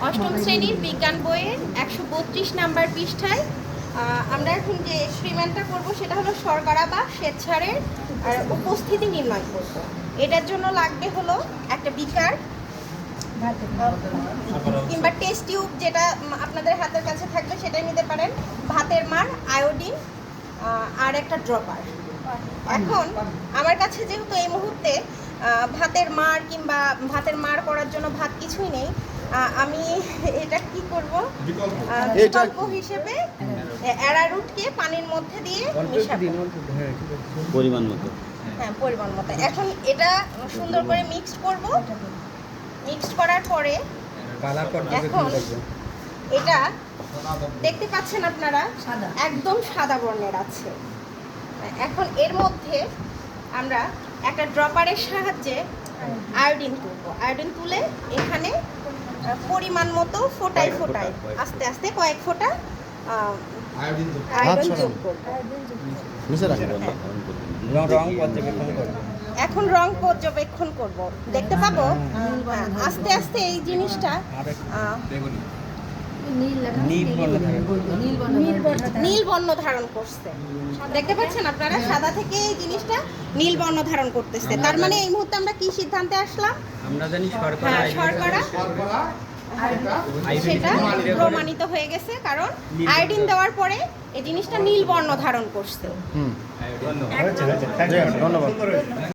অষ্টম শ্রেণীর বিজ্ঞান বইয়ের 132 নাম্বার পৃষ্ঠায় আমরা এখন যে এক্সপেরিমেন্টটা করব সেটা হলো শর্করা বা শ্বেতসারের উপস্থিতি নির্ণয় করব। এটার জন্য লাগবে হলো একটা বিকার কিংবা টেস্ট টিউব, যেটা আপনাদের হাতের কাছে থাকবে সেটাই নিতে পারেন, ভাতের মার, আয়োডিন আর একটা ড্রপার। এখন আমার কাছে যেহেতু এই মুহূর্তে ভাতের মার কিংবা ভাতের মার করার জন্য ভাত কিছুই নেই, আমি এটা কি করব, বিকল্প হিসেবে অ্যারারুটকে পানির মধ্যে দিয়ে মিশাবো পরিমাণ মতো। হ্যাঁ, পরিমাণ মতো। এখন এটা সুন্দর করে মিক্সড করব। মিক্সড করার পরে এখন এটা দেখতে পাচ্ছেন আপনারা, একদম সাদা বর্ণের আছে। এখন এর মধ্যে আমরা একটা ড্রপারের সাহায্যে আয়োডিন তুলব। আয়োডিন তুলে এখানে পরিমাণ মতো ফোটায় ফোটায় আস্তে আস্তে কয়েক ফোঁটা আয়োডিন যোগ করব। এখন রং পর্যবেক্ষণ করব, দেখতে পাবো আস্তে আস্তে এই জিনিসটা নীল বর্ণ ধারণ করছে। দেখতে পাচ্ছেন আপনারা, সাদা থেকে এই জিনিসটা নীল বর্ণ ধারণ করতেছে। তার মানে এই মুহূর্তে আমরা কি সিদ্ধান্তে আসলাম? আমরা জানি শর্করা সেটা প্রমাণিত হয়ে গেছে, কারণ আয়োডিন দেওয়ার পরে এই জিনিসটা নীল বর্ণ ধারণ করছে। ধন্যবাদ।